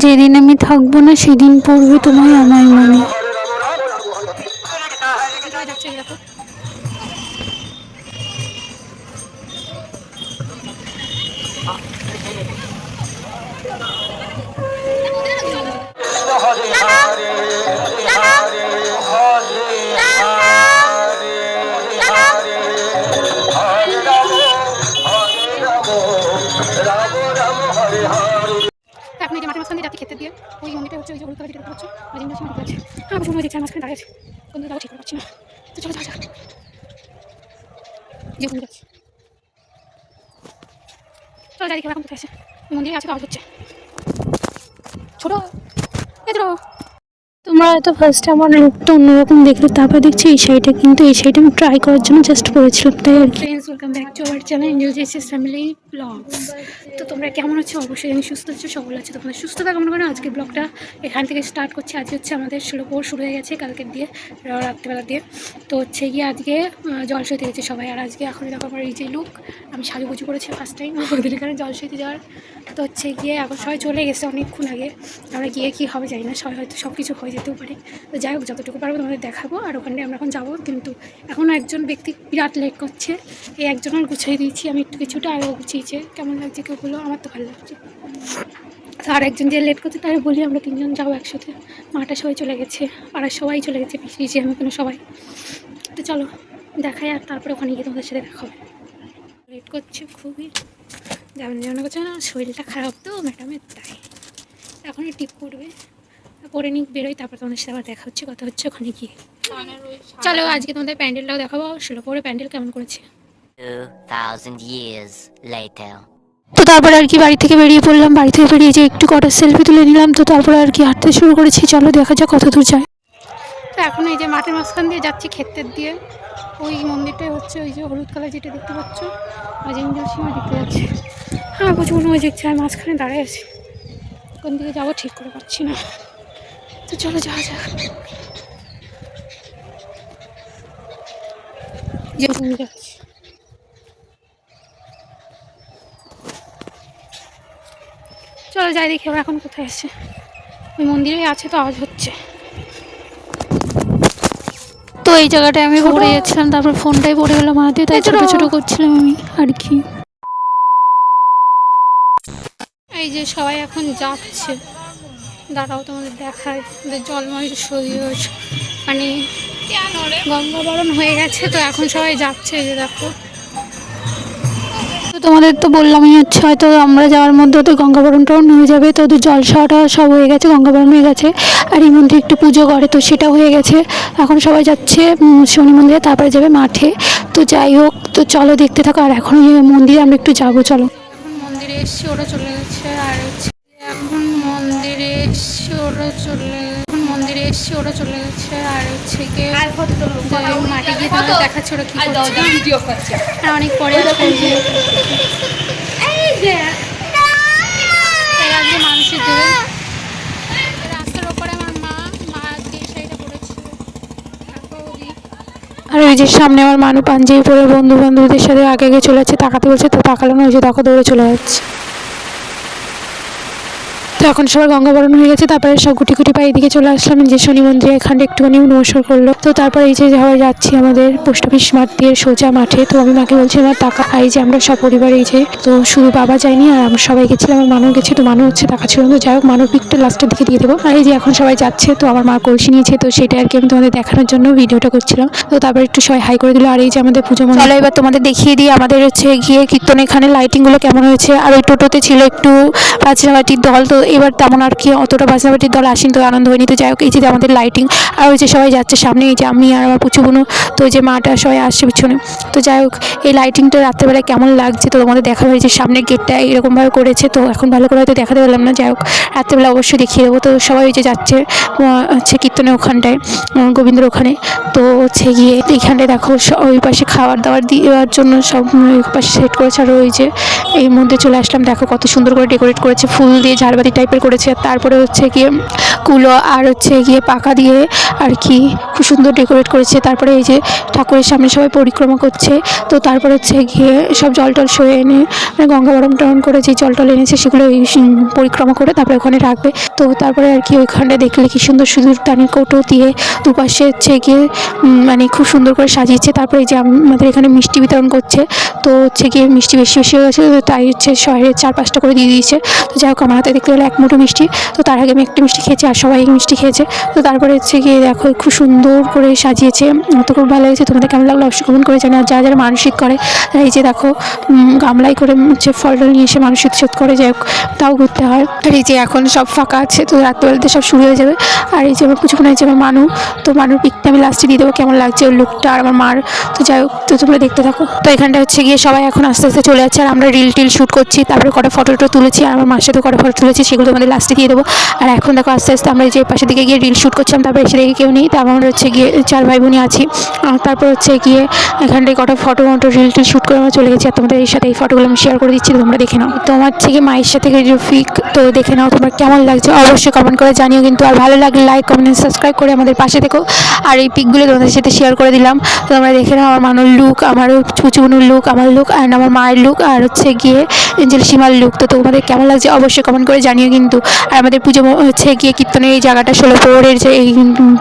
যেদিন আমি থাকবো না সেদিন পড়বে তোমায় আমার মনে। এখন এই যে মাঠের মাঝখান দিয়ে যাচ্ছি খেতে দিয়ে, ওই মন্দিরটা হচ্ছে ওই যে হলুদ কালার যেটা দেখতে পাচ্ছ, ওই জিনিসটা সময় দেখতে পাচ্ছি। হ্যাঁ আমি সময় দেখছি মাঝখানে দাঁড়িয়ে আছে, কোন দিকে যাবো ঠিক করে পাচ্ছি না। তো চলো যাওয়া যাক, যে মন্দির আছে চলো যাই দেখি এখন কোথায় আছে। ওই মন্দিরে আছে তো আওয়াজ হচ্ছে, ছোটো ছোটো। তোমরা হয়তো ফার্স্টে আমার লুকটা অন্যরকম দেখলে, তারপর দেখছি এই শাড়িটা, কিন্তু এই শাড়িটা আমি ট্রাই করার জন্য জাস্ট পরেছিলাম তাই আর কি। Friends, welcome back to our channel angel Jessie's family blogs. তো তোমরা কেমন আছো? অবশ্যই আমি সুস্থ আছি, সকল আছে তোমাদের সুস্থতা কামনা করে আজকে ব্লগটা এখান থেকে স্টার্ট করছি। আজ হচ্ছে আমাদের 16 শুরু হয়ে গেছে কালকের দিয়ে, রাত্রেবেলা দিয়ে। তো হচ্ছে গিয়ে আজকে জলসইতে গেছে সবাই, আর আজকে এখন এরকম আমার এই যে লুক, আমি সাজুগুজু করেছি ফার্স্ট টাইম আমাদের এখানে জলসইতে যাওয়ার। তো হচ্ছে গিয়ে এখন সবাই চলে গেছে অনেকক্ষণ আগে, আমরা গিয়ে কী হবে জানি না, সবাই হয়তো সব কিছু হয়ে যেতেও পারে। তো যাই হোক, যতটুকু পারবো তোমাদের দেখাবো। আর ওখানে আমরা এখন যাবো, কিন্তু এখনও একজন ব্যক্তি বিরাট লেট করছে। এই একজনের গুছিয়ে দিয়েছি আমি একটু কিছুটা, আরও গুছিয়েছে। কেমন লাগছে কেউ বলো, আমার তো ভালো লাগছে। আর একজন যে লেট করছে তাই বলি আমরা তিনজন যাবো একসাথে। মাটা সবাই চলে গেছে, পাড়ার সবাই চলে গেছে, পিছিয়েছি আমি কোনো সবাই। তো চলো দেখাই, আর তারপরে ওখানে গিয়ে তোমাদের সাথে দেখা হবে। লেট করছে খুবই, যেমন যেমন করছে না, শরীরটা খারাপ তো ম্যাডামের, তাই এখনই টিপ করবে, পরে নিক বেরোই, তারপর তোমাদের সাথে আবার দেখা হচ্ছে, কথা হচ্ছে ওখানে গিয়ে। চলো আজকে তোমাদের প্যান্ডেলটাও দেখাবো, ষোলো পরে প্যান্ডেল কেমন করেছে। 2000 years later. তো তারপর আর কি বাড়ি থেকে বেরিয়ে পড়লাম, বাড়ি থেকে বেরিয়ে যে একটু কটা সেলফি তুলে নিলাম। তো তারপরে আর কি হাঁটতে শুরু করেছি, চলো দেখা যাক কত দূর যায়। তো এখন এই যে মাঠের মাঝখান দিয়ে যাচ্ছি ক্ষেতের দিয়ে, ওই মন্দিরটাই হচ্ছে ওই যে হলুদ কালার যেটা দেখতে পাচ্ছ, আজ এঞ্জেল সীমা দেখতে যাচ্ছি। হ্যাঁ প্রচুর মনে হয়েছে, আমি মাঝখানে দাঁড়ায় আছি, কোন দিকে যাবো ঠিক করে পাচ্ছি না। তো চলো যাওয়া যাক। যাচ্ছি, চলো যাই দেখি আবার এখন কোথায় আছে। ওই মন্দিরেই আছে তো আওয়াজ হচ্ছে। তো এই জায়গাটায় আমি পড়ে যাচ্ছিলাম, তারপর ফোনটাই পড়ে গেলাম হাতে, তাই ছোটো ছোটো করছিলাম আমি আর কি। এই যে সবাই এখন যাচ্ছে, দাঁড়াও তোমাদের দেখায়, জলময় শরীর মানে গঙ্গাবরণ হয়ে গেছে, তো এখন সবাই যাচ্ছে, এই যে দেখো। তো তোমাদের তো বললামই হচ্ছে, হয়তো আমরা যাওয়ার মধ্যে তো গঙ্গাবরণটাও হয়ে যাবে। তো ওদের জলসাটা সব হয়ে গেছে, গঙ্গাবরণ হয়ে গেছে, আর এই মন্দিরে একটু পুজো করে তো সেটাও হয়ে গেছে। এখন সবাই যাচ্ছে শনি মন্দিরে, তারপরে যাবে মাঠে। তো যাই হোক, তো চলো দেখতে থাকো। আর এখন মন্দিরে আমরা একটু যাবো, চলো। এখন মন্দিরে এসে ওরা চলে গেছে, আর হচ্ছে এখন মন্দিরে এসে ওরা চলে এখন মন্দিরে এসে ওরা চলে গেছে, আর হচ্ছে গিয়ে মাঠে গিয়ে তাদের দেখাচ্ছে ওরা কী করছে। আর অনেক পরে আজকে মানুষের দেবে রাস্তার ওপরে আমার মা যে শাড়িটা পরেছে, তারপর ওদিক আর ওই যে সামনে আমার মানু পাঞ্জাবি পরে বন্ধু বান্ধবদের সাথে আগে আগে চলে যাচ্ছে, তাকাতে বলছে, তো তাকালো না, ওই যে দেখো দৌড়ে চলে যাচ্ছে। তো এখন সবার গঙ্গাবরণ হয়ে গেছে, তারপরে সব গুটি গুটি পায়ে এদিকে চলে আসলাম যে শনি মন্দিরে, এখানে একটুখানি নমস্কার করলো। তো তারপর এই যে সবাই যাচ্ছি আমাদের পোস্ট অফিস মাঠ দিয়ে সোজা মাঠে। তো আমি মাকে বলছি আমার টাকা, এই যে আমরা সব পরিবার, এই যে তো শুধু বাবা যায়নি, আর আমরা সবাই গেছিলাম, আমার মানুষ গেছে, তো মানুষ হচ্ছে টাকা ছিল। তো যাই হোক, মানুষ পিকটা লাস্টের দিকে দিয়ে দেবো। আর এই যে এখন সবাই যাচ্ছে, তো আমার মা কলসি নিয়েছে, তো সেটা আর কি আমি তোমাদের দেখানোর জন্য ভিডিওটা করছিলাম। তো তারপর একটু সবাই হাই করে দিল। আর এই যে আমাদের পুজো মন্দির, চলো এবার তোমাদের দেখিয়ে দিই আমাদের হচ্ছে গিয়ে কীর্তন এখানে লাইটিংগুলো কেমন হয়েছে। আর ওই টোটোতে ছিল একটু বাজনাবাটির দল, তো এবার তেমন আর কি অতটা বাজনাবাটির দল আসেনি, তো আনন্দ হয়নি। তো যাই হোক, এই যে আমাদের লাইটিং, আর ওই যে সবাই যাচ্ছে সামনে, এই যে আমি আর আমার পুচু বোনু, তো ওই যে মাটা সবাই আসছে পিছনে। তো যাই হোক, এই লাইটিংটা রাত্রেবেলায় কেমন লাগছে তো তোমাদের দেখা হয়েছে, সামনের গেটটা এরকমভাবে করেছে, তো এখন ভালো করে হয়তো দেখাতে পারলাম না। যাই হোক, রাত্রেবেলা অবশ্যই দেখিয়ে দেবো। তো সবাই ওই যে যাচ্ছে হচ্ছে কীর্তনের ওখানটায়, গোবিন্দের ওখানে। তো হচ্ছে গিয়ে এইখানটায় দেখো ওই পাশে খাবার দাবার দেওয়ার জন্য সব ওই পাশে সেট করেছে। আর ওই যে এই মধ্যে চলে আসলাম, দেখো কত সুন্দর করে ডেকোরেট করেছে ফুল দিয়ে, ঝাড়বাতি টাইপের করেছে। আর তারপরে হচ্ছে গিয়ে কুলো আর হচ্ছে গিয়ে পাকা দিয়ে আর কি খুব সুন্দর ডেকোরেট করেছে। তারপরে এই যে ঠাকুরের সামনে সবাই পরিক্রমা করছে। তো তারপরে হচ্ছে গিয়ে সব জল টল সয়ে এনে মানে গঙ্গা বরণ টরণ করে যে জল টল এনেছে সেগুলো এই পরিক্রমা করে তারপরে ওখানে রাখবে। তো তারপরে আর কি ওইখানটা দেখলে কি সুন্দর সুন্দর দানির কৌটো দিয়ে দুপাশে হচ্ছে গিয়ে মানে খুব সুন্দর করে সাজিয়েছে। তারপরে এই যে আমাদের এখানে মিষ্টি বিতরণ করছে। তো হচ্ছে গিয়ে মিষ্টি বেশি বেশি হয়ে গেছে, তো তাই হচ্ছে শহরে 4-5টা করে দিয়ে দিয়েছে। তো যাই হোক আমার হাতে দেখতে হলো 1 মুঠো মিষ্টি। তো তার আগে আমি একটা মিষ্টি খেয়েছি আর সবাই মিষ্টি খেয়েছে। তো তারপরে হচ্ছে গিয়ে দেখো খুব সুন্দর করে সাজিয়েছে, তো খুব ভালো লেগেছে। তোমাদের কেমন লাগলো অবশ্যই কমেন্ট করে জানাও। আর যারা যারা মানসিক করে তারা এই যে দেখো গামলায় করে হচ্ছে ফল টল নিয়ে এসে মানসিক শোধ করে, যাই হোক তাও ঘুরতে হয়। আর এই যে এখন সব ফাঁকা আছে, তো রাত্রেবেলাতে সব শুরু হয়ে যাবে। আর এই যে আমার কিছুক্ষণ হয়েছে আমার মানু, তো মানুর পিকটা আমি লাস্টে দিয়ে দেবো কেমন লাগছে ওর লুকটা আর আমার মার। তো যাই হোক তো তোমরা দেখতে থাকো। তো এখানটা হচ্ছে গিয়ে সবাই এখন আস্তে আস্তে চলে যাচ্ছে আর আমরা রিল টিল শ্যুট করছি। তারপরে কটা ফটো তুলেছি আর আমার মার সাথে কটা ফটো তুলেছি, সেগুলো তোমাদের লাস্টে দিয়ে দেবো। আর এখন দেখো আস্তে আস্তে আমরা যে পাশের দিকে গিয়ে রিল শ্যুট করছিলাম, তারপরে এসে দেখে কেউ নেই। তারপর আমরা হচ্ছে গিয়ে 4 ভাই বোনই আছি। তারপর হচ্ছে গিয়ে এখানটায় কটা ফটো রিল টিল শ্যুট করে আমরা চলে গেছি। আর তোমাদের এর সাথে এই ফটোগুলো আমি শেয়ার করে দিচ্ছি, তোমরা দেখে নাও। তোমার থেকে মায়ের সাথে রফিক, তো দেখে নাও তোমার কেমন লাগছে অবশ্যই কমেন্ট করে জানিও কিন্তু। আর ভালো লাগলে লাইক কমেন্ট সাবস্ক্রাইব করে আমাদের পাশে থেকো। আর এই পিকগুলো তোমাদের সাথে শেয়ার করে দিলাম, তো তোমরা দেখে নাও। আমার মানুর লুক, আমার চুচুনুর লুক, আমার লুক অ্যান্ড আমার মায়ের লুক, আর হচ্ছে গিয়ে এঞ্জেল সীমার লুক। তো তোমাদের কেমন লাগছে অবশ্যই কমেন্ট করে জানিও কিন্তু। আর আমাদের পুজো হচ্ছে গিয়ে কীর্তনের এই জায়গাটা 16 প্রহরের যে এই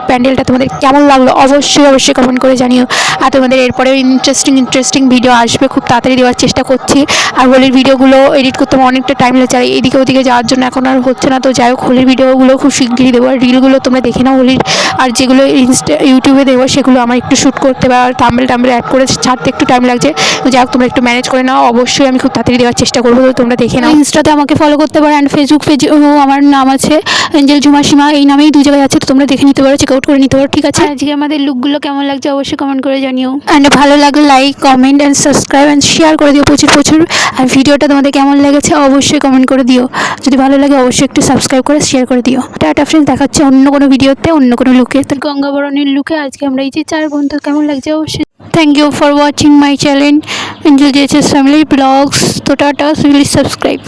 প্যান্ডেলটা তোমাদের কেমন লাগলো অবশ্যই কমেন্ট করে জানিও। আর তোমাদের এরপরে ইন্টারেস্টিং ভিডিও আসবে, খুব তাড়াতাড়ি দেওয়ার চেষ্টা করছি। আর হোলির ভিডিওগুলো এডিট করতে আমার অনেকটা টাইম লাগছে, আর এদিকে ওদিকে যাওয়ার জন্য এখন আর হচ্ছে না। তো যাই হোক হোলির ভিডিওগুলো খুব শিগগিরই দেবো। আর রিলগুলো তোমরা দেখে নাও হোলির, আর যেগুলো ইউটিউবে দেবো সেগুলো আমার একটু শ্যুট করতে বা থাম্বনেল অ্যাড করে ছাড়তে একটু টাইম লাগছে। তো যাই হোক তোমরা একটু ম্যানেজ করে নাও, অবশ্যই আমি খুব তাড়াতাড়ি দেওয়ার চেষ্টা করবো। তো তোমরা দেখে নাও। ইনস্টাতে আমাকে ফলো করতে পারো অ্যান্ড ফেসবুক পেজেও আমার নাম আছে এঞ্জেল ঝুমা সীমা, এই নামেই 2 জায়গায় আছে। তো তোমরা দেখে নিতে পারো, চেক আউট করে নিতে পারো, ঠিক আছে। আজকে আমাদের লুকগুলো কেমন লাগছে অবশ্যই কমেন্ট করে জানিও। অ্যান্ড ভালো লাগলে like comment and subscribe and share করে দিও প্রচুর। আর ভিডিওটা তোমাদের কেমন লেগেছে অবশ্যই কমেন্ট করে দিও। যদি ভালো লাগে অবশ্যই একটু সাবস্ক্রাইব করে শেয়ার করে দিও। টাটা ফ্রেন্ডস, দেখাচ্ছে অন্য কোনো ভিডিওতে অন্য কোনো লুকে। তো গঙ্গাবরণের লুকে আজকে আমরা এই যে 4 বন্ধু কেমন লাগছে অবশ্যই। Thank you for watching my channel Angel JSS Family blogs. তো টাটা, প্লিজ সাবস্ক্রাইব।